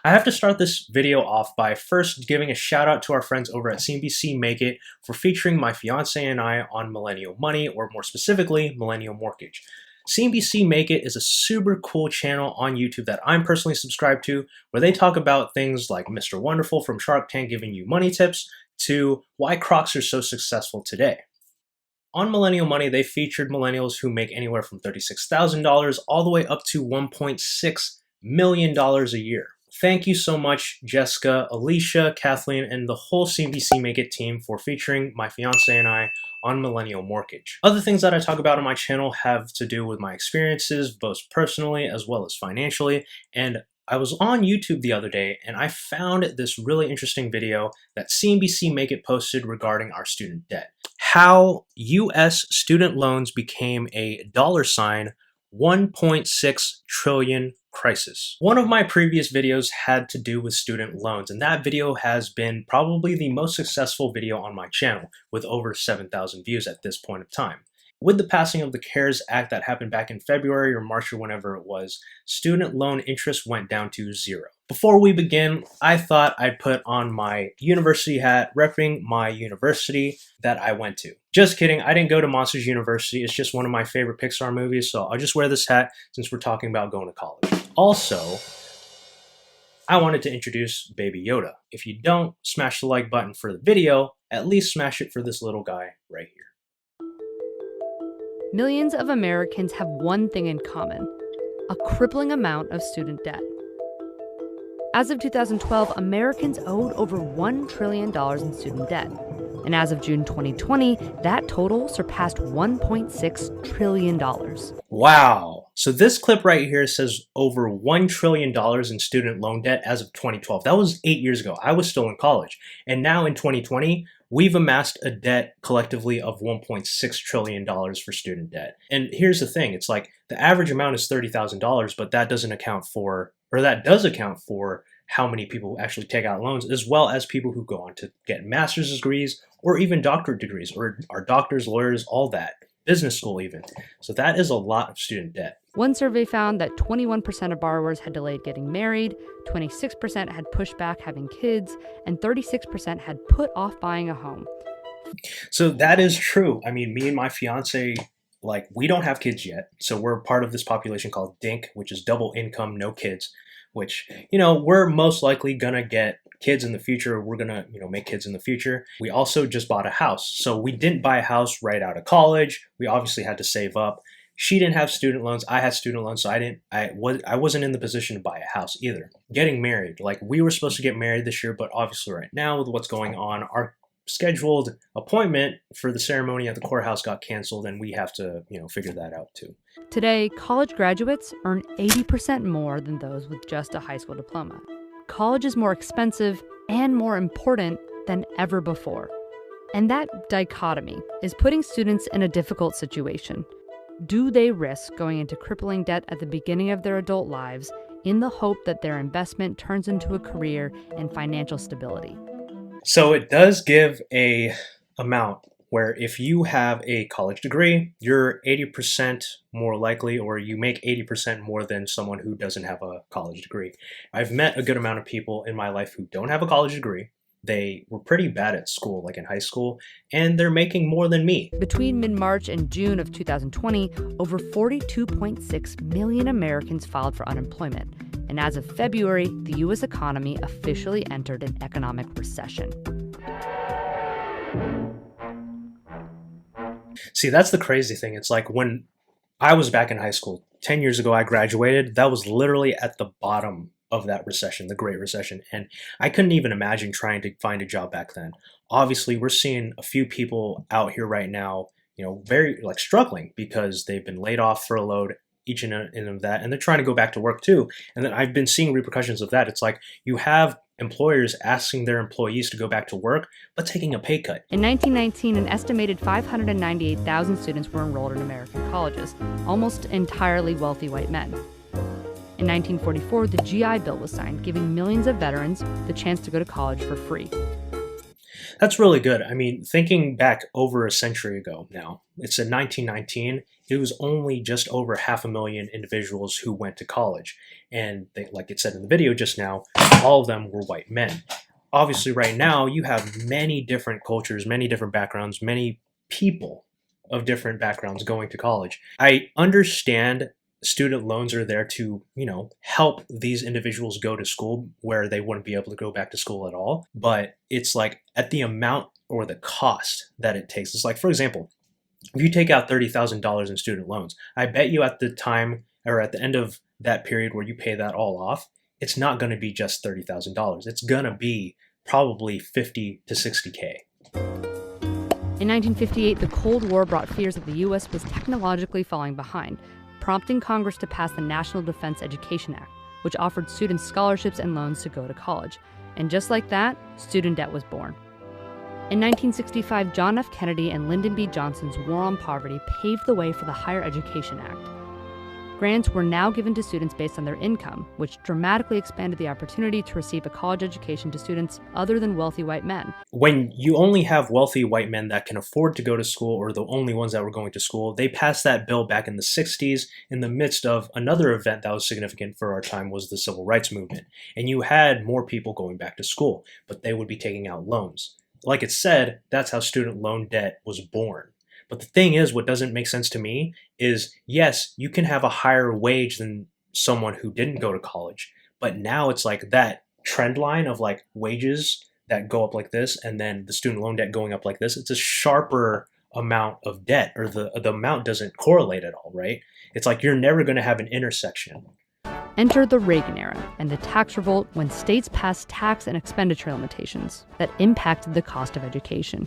I have to start this video off by first giving a shout out to our friends over at CNBC Make It for featuring my fiance and I on Millennial Money, or more specifically, Millennial Mortgage. CNBC Make It is a super cool channel on YouTube that I'm personally subscribed to, where they talk about things like Mr. Wonderful from Shark Tank giving you money tips to why Crocs are so successful today. On Millennial Money, they featured millennials who make anywhere from $36,000 all the way up to $1.6 million a year. Thank you so much, Jessica, Alicia, Kathleen, and the whole CNBC Make It team for featuring my fiance and I on Millennial Mortgage. Other things that I talk about on my channel have to do with my experiences, both personally as well as financially, and I was on YouTube the other day and I found this really interesting video that CNBC Make It posted regarding our student debt. How US student loans became a $1.6 trillion crisis. One of my previous videos had to do with student loans, and that video has been probably the most successful video on my channel, with over 7,000 views at this point of time. With the passing of the CARES Act that happened back in February or March or whenever it was, student loan interest went down to zero. Before we begin, I thought I'd put on my university hat, repping my university that I went to. Just kidding, I didn't go to Monsters University. It's just one of my favorite Pixar movies, so I'll just wear this hat since we're talking about going to college. Also, I wanted to introduce Baby Yoda. If you don't smash the like button for the video, at least smash it for this little guy right here. Millions of Americans have one thing in common: a crippling amount of student debt. As of 2012, Americans owed over $1 trillion in student debt. And as of June 2020, that total surpassed $1.6 trillion. Wow. So this clip right here says over $1 trillion in student loan debt as of 2012. That was 8 years ago. I was still in college. And now in 2020, we've amassed a debt collectively of $1.6 trillion for student debt. And here's the thing. It's like the average amount is $30,000, but that doesn't account for, or that does account for, how many people actually take out loans, as well as people who go on to get master's degrees or even doctorate degrees, or are doctors, lawyers, all that, business school even. So that is a lot of student debt. One survey found that 21% of borrowers had delayed getting married, 26% had pushed back having kids, and 36% had put off buying a home. So that is true. I mean, me and my fiance, like, we don't have kids yet. So we're part of this population called DINK, which is double income, no kids, which, you know, we're most likely gonna get kids in the future. We're gonna, make kids in the future. We also just bought a house. So we didn't buy a house right out of college. We obviously had to save up. She didn't have student loans. I had student loans, so I wasn't in the position to buy a house either. Getting married, like, we were supposed to get married this year, but obviously right now with what's going on, our scheduled appointment for the ceremony at the courthouse got canceled, and we have to, figure that out too. Today, college graduates earn 80% more than those with just a high school diploma. College is more expensive and more important than ever before. And that dichotomy is putting students in a difficult situation. Do they risk going into crippling debt at the beginning of their adult lives in the hope that their investment turns into a career and financial stability? So it does give a amount where if you have a college degree, you're 80% more likely, or you make 80% more than someone who doesn't have a college degree. I've met a good amount of people in my life who don't have a college degree. They were pretty bad at school, like in high school, and they're making more than me. Between mid-March and June of 2020, over 42.6 million Americans filed for unemployment. And as of February, the U.S. economy officially entered an economic recession. See, that's the crazy thing. It's like when I was back in high school, 10 years ago I graduated, that was literally at the bottom of that recession, the Great Recession. And I couldn't even imagine trying to find a job back then. Obviously, we're seeing a few people out here right now, very struggling because they've been laid off, furloughed, each and of that, and they're trying to go back to work too. And then I've been seeing repercussions of that. It's like you have employers asking their employees to go back to work, but taking a pay cut. In 1919, an estimated 598,000 students were enrolled in American colleges, almost entirely wealthy white men. In 1944, the GI Bill was signed, giving millions of veterans the chance to go to college for free. That's really good. I mean, thinking back over a century ago now, it's in 1919, it was only just over 500,000 individuals who went to college. And they, like it said in the video just now, all of them were white men. Obviously, right now, you have many different cultures, many different backgrounds, many people of different backgrounds going to college. I understand student loans are there to, help these individuals go to school where they wouldn't be able to go back to school at all. But it's like at the amount or the cost that it takes. It's like, for example, if you take out $30,000 in student loans, I bet you at the time or at the end of that period where you pay that all off, it's not going to be just $30,000. It's going to be probably 50 to 60K. In 1958, the Cold War brought fears that the U.S. was technologically falling behind, prompting Congress to pass the National Defense Education Act, which offered students scholarships and loans to go to college. And just like that, student debt was born. In 1965, John F. Kennedy and Lyndon B. Johnson's War on Poverty paved the way for the Higher Education Act. Grants were now given to students based on their income, which dramatically expanded the opportunity to receive a college education to students other than wealthy white men. When you only have wealthy white men that can afford to go to school, or the only ones that were going to school, they passed that bill back in the 60s in the midst of another event that was significant for our time was the Civil Rights Movement. And you had more people going back to school, but they would be taking out loans. Like it said, that's how student loan debt was born. But the thing is, what doesn't make sense to me is, yes, you can have a higher wage than someone who didn't go to college. But now it's like that trend line of like wages that go up like this and then the student loan debt going up like this. It's a sharper amount of debt, or the amount doesn't correlate at all, right? It's like you're never going to have an intersection. Enter the Reagan era and the tax revolt when states passed tax and expenditure limitations that impacted the cost of education.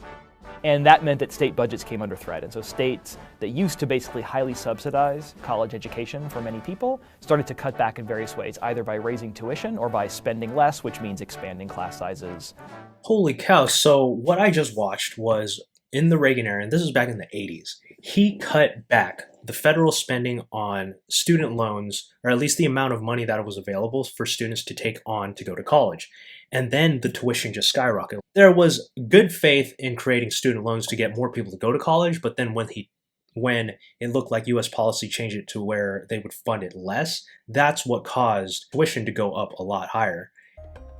And that meant that state budgets came under threat. And so states that used to basically highly subsidize college education for many people started to cut back in various ways, either by raising tuition or by spending less, which means expanding class sizes. Holy cow. So what I just watched was in the Reagan era, and this is back in the 80s, he cut back the federal spending on student loans, or at least the amount of money that was available for students to take on to go to college. And then the tuition just skyrocketed. There was good faith in creating student loans to get more people to go to college, but then when it looked like U.S. policy changed it to where they would fund it less, that's what caused tuition to go up a lot higher.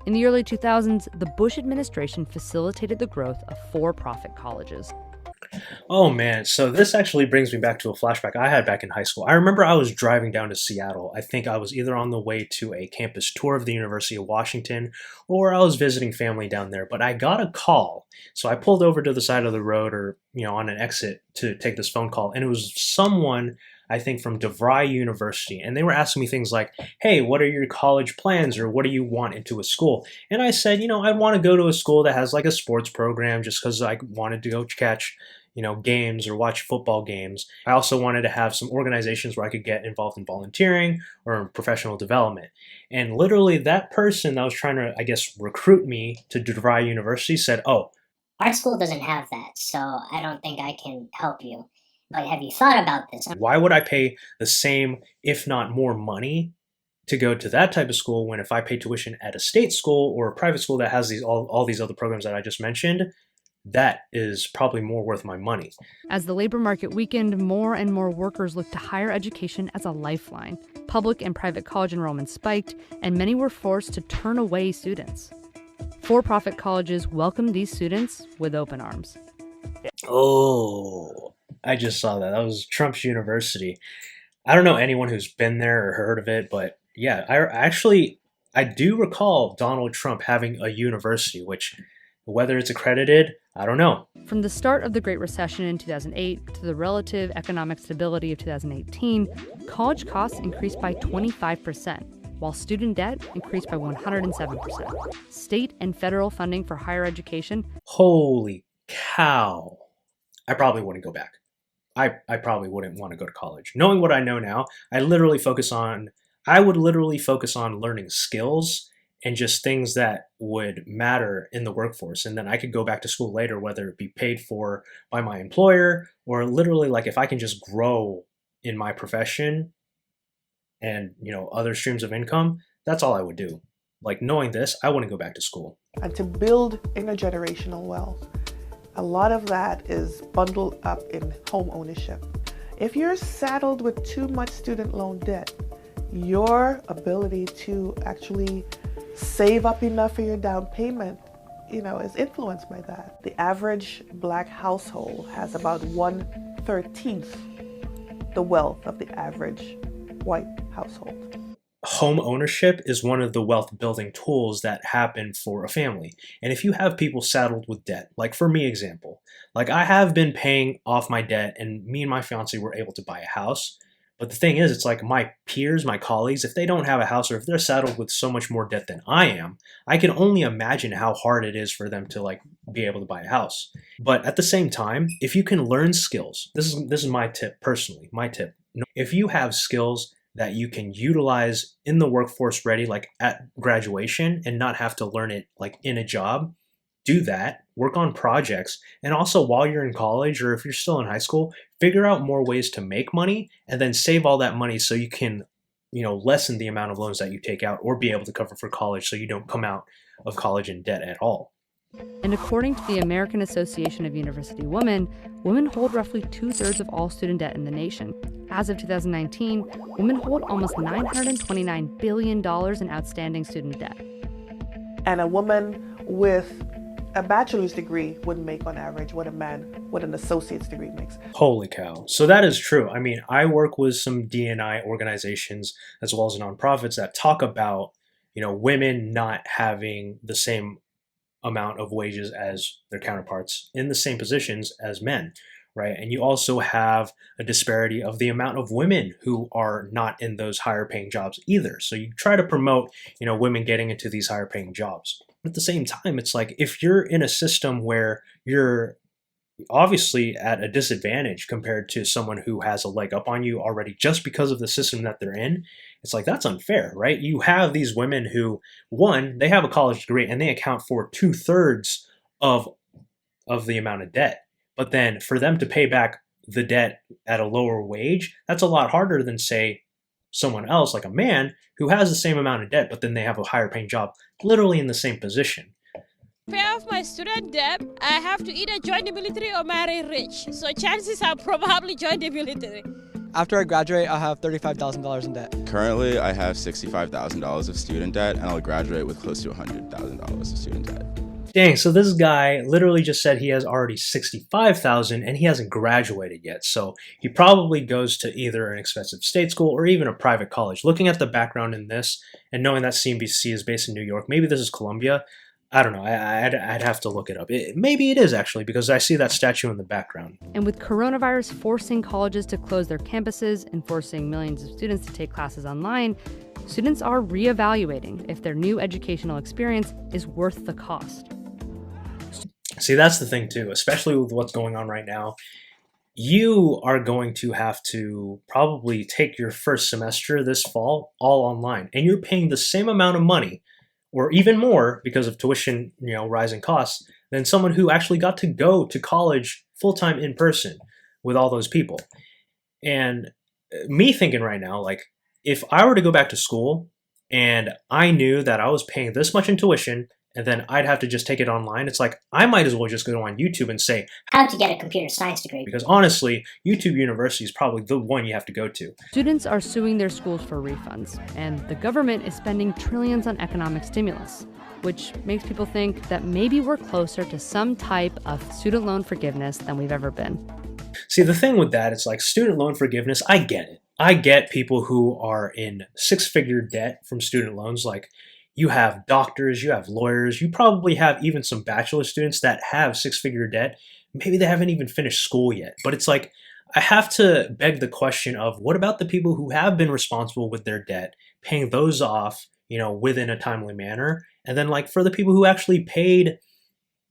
In the early 2000s, the Bush administration facilitated the growth of for-profit colleges. Oh man, so this actually brings me back to a flashback I had back in high school. I remember I was driving down to Seattle. I think I was either on the way to a campus tour of the University of Washington or I was visiting family down there, but I got a call. So I pulled over to the side of the road or, on an exit to take this phone call, and it was someone I think from DeVry University, and they were asking me things like, hey, what are your college plans, or what do you want into a school? And I said, I want to go to a school that has like a sports program just because I wanted to go catch games or watch football games. I also wanted to have some organizations where I could get involved in volunteering or in professional development. And literally that person that was trying to, recruit me to DeVry University said, oh, our school doesn't have that, so I don't think I can help you. But have you thought about this? Why would I pay the same, if not more money to go to that type of school when if I pay tuition at a state school or a private school that has all these other programs that I just mentioned, that is probably more worth my money. As the labor market weakened, more and more workers looked to higher education as a lifeline. Public and private college enrollment spiked, and many were forced to turn away students. For-profit colleges welcomed these students with open arms. Oh, I just saw that. That was Trump's university. I don't know anyone who's been there or heard of it, but yeah, I do recall Donald Trump having a university, which whether it's accredited, I don't know. From the start of the Great Recession in 2008 to the relative economic stability of 2018, college costs increased by 25%, while student debt increased by 107%. State and federal funding for higher education. Holy cow. I probably wouldn't go back. I probably wouldn't want to go to college. Knowing what I know now, I would literally focus on learning skills and just things that would matter in the workforce. And then I could go back to school later, whether it be paid for by my employer or literally like if I can just grow in my profession and, other streams of income, that's all I would do. Like knowing this, I wouldn't go back to school. And to build intergenerational wealth, A lot of that is bundled up in home ownership. If you're saddled with too much student loan debt, your ability to actually save up enough for your down payment, is influenced by that. The average Black household has about 1/13 the wealth of the average white household. Home ownership is one of the wealth building tools that happen for a family. And if you have people saddled with debt, like for me example, like I have been paying off my debt and me and my fiance were able to buy a house. But the thing is, it's like my peers, my colleagues, if they don't have a house or if they're saddled with so much more debt than I am, I can only imagine how hard it is for them to like be able to buy a house. But at the same time, if you can learn skills, this is my tip personally, my tip. If you have skills that you can utilize in the workforce ready, like at graduation, and not have to learn it like in a job, do that, work on projects, and also while you're in college or if you're still in high school, figure out more ways to make money and then save all that money so you can, lessen the amount of loans that you take out or be able to cover for college so you don't come out of college in debt at all. And according to the American Association of University Women, women hold roughly 2/3 of all student debt in the nation. As of 2019, women hold almost $929 billion in outstanding student debt. And a woman with a bachelor's degree would make on average what a man with an associate's degree makes. Holy cow. So that is true. I mean, I work with some D&I organizations as well as nonprofits that talk about, women not having the same amount of wages as their counterparts in the same positions as men, right? And you also have a disparity of the amount of women who are not in those higher paying jobs either. So you try to promote, women getting into these higher paying jobs. At the same time, it's like if you're in a system where you're obviously at a disadvantage compared to someone who has a leg up on you already just because of the system that they're in, it's like that's unfair, right? You have these women who, one, they have a college degree and they account for 2/3 of the amount of debt. But then for them to pay back the debt at a lower wage, that's a lot harder than, say, someone else, like a man, who has the same amount of debt, but then they have a higher paying job, literally in the same position. Pay off my student debt, I have to either join the military or marry rich. So chances are probably join the military. After I graduate, I'll have $35,000 in debt. Currently, I have $65,000 of student debt, and I'll graduate with close to $100,000 of student debt. Dang, so this guy literally just said he has already $65,000 and he hasn't graduated yet. So he probably goes to either an expensive state school or even a private college. Looking at the background in this and knowing that CNBC is based in New York, maybe this is Columbia. I don't know. I'd have to look it up. Maybe it is actually because I see that statue in the background. And with coronavirus forcing colleges to close their campuses and forcing millions of students to take classes online, students are reevaluating if their new educational experience is worth the cost. See, that's the thing too, especially with what's going on right now. You are going to have to probably take your first semester this fall all online, and you're paying the same amount of money or even more because of tuition, rising costs than someone who actually got to go to college full-time in person with all those people. And me thinking right now, like if I were to go back to school and I knew that I was paying this much in tuition and then I'd have to just take it online, it's like I might as well just go on YouTube and say How to get a computer science degree. Because honestly, YouTube University is probably the one you have to go to. Students are suing their schools for refunds, and the government is spending trillions on economic stimulus, which makes people think that maybe we're closer to some type of student loan forgiveness than we've ever been. See, the thing with that, it's like student loan forgiveness, I get it. I get people who are in six-figure debt from student loans, like you have doctors, you have lawyers, you probably have even some bachelor students that have six-figure debt. Maybe they haven't even finished school yet. But it's like, I have to beg the question of what about the people who have been responsible with their debt, paying those off, within a timely manner? And then like for the people who actually paid,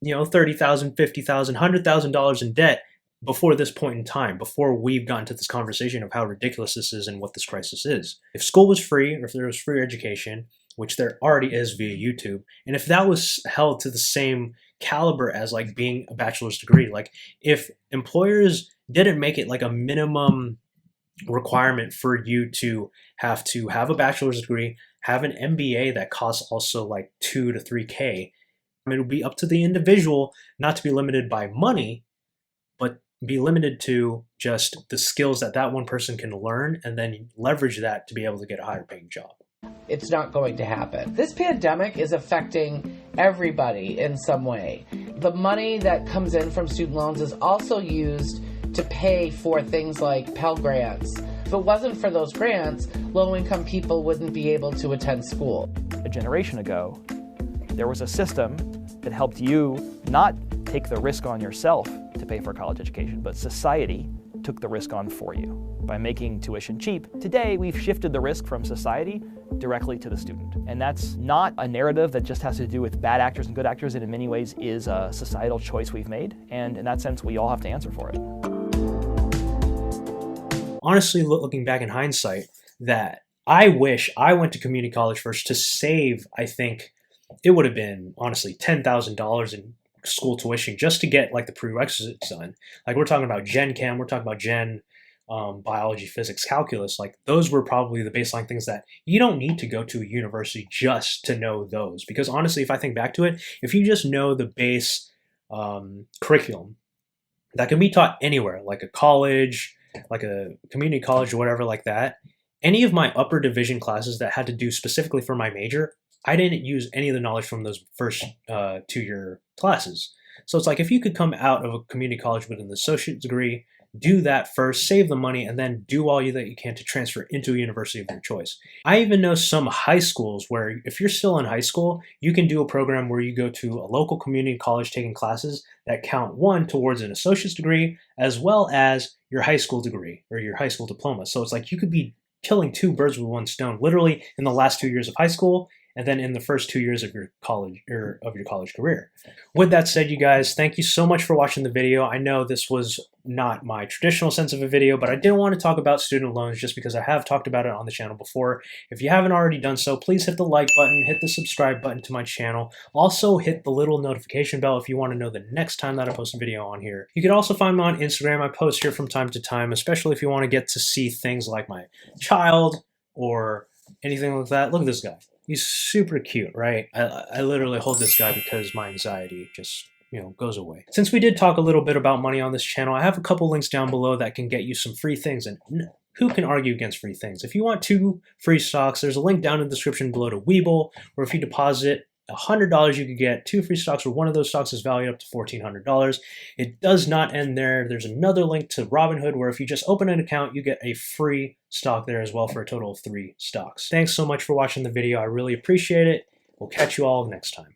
$30,000, $50,000, $100,000 in debt before this point in time, before we've gotten to this conversation of how ridiculous this is and what this crisis is. If school was free, or if there was free education, which there already is via YouTube, and if that was held to the same caliber as like being a bachelor's degree, like if employers didn't make it like a minimum requirement for you to have a bachelor's degree, have an MBA that costs also like $2,000 to $3,000, It'll be up to the individual not to be limited by money, but be limited to just the skills that that one person can learn and then leverage that to be able to get a higher paying job. It's not going to happen. This pandemic is affecting everybody in some way. The money that comes in from student loans is also used to pay for things like Pell Grants. If it wasn't for those grants, low-income people wouldn't be able to attend school. A generation ago, there was a system that helped you not take the risk on yourself to pay for a college education, but society took the risk on for you by making tuition cheap. Today, we've shifted the risk from society directly to the student. And that's not a narrative that just has to do with bad actors and good actors. It in many ways is a societal choice we've made. And in that sense, we all have to answer for it. Honestly, looking back in hindsight, that I wish I went to community college first to save, I think it would have been, honestly, $10,000 in school tuition just to get like the prerequisites done. Like we're talking about Gen Chem, we're talking about Gen biology, physics, calculus. Like those were probably the baseline things that you don't need to go to a university just to know those. Because honestly, if I think back to it, if you just know the base curriculum that can be taught anywhere, like a college, like a community college or whatever like that, any of my upper division classes that had to do specifically for my major, I didn't use any of the knowledge from those first 2-year classes. So it's like if you could come out of a community college with an associate degree, do that first, save the money, and then do all that you can to transfer into a university of your choice. I even know some high schools where if you're still in high school, you can do a program where you go to a local community college taking classes that count one towards an associate's degree as well as your high school degree or your high school diploma. So it's like you could be killing 2 birds with 1 stone, literally in the last 2 years of high school and then in the first 2 years of your college career. With that said, you guys, thank you so much for watching the video. I know this was not my traditional sense of a video, but I did want to talk about student loans just because I have talked about it on the channel before. If you haven't already done so, please hit the like button, hit the subscribe button to my channel. Also hit the little notification bell if you want to know the next time that I post a video on here. You can also find me on Instagram. I post here from time to time, especially if you want to get to see things like my child or anything like that. Look at this guy. He's super cute, right? I literally hold this guy because my anxiety just, goes away. Since we did talk a little bit about money on this channel, I have a couple links down below that can get you some free things. And who can argue against free things? If you want 2 free stocks, there's a link down in the description below to Webull, where if you deposit $100, you could get 2 free stocks, where one of those stocks is valued up to $1,400. It does not end there. There's another link to Robinhood, where if you just open an account, you get a free stock there as well for a total of 3 stocks. Thanks so much for watching the video. I really appreciate it. We'll catch you all next time.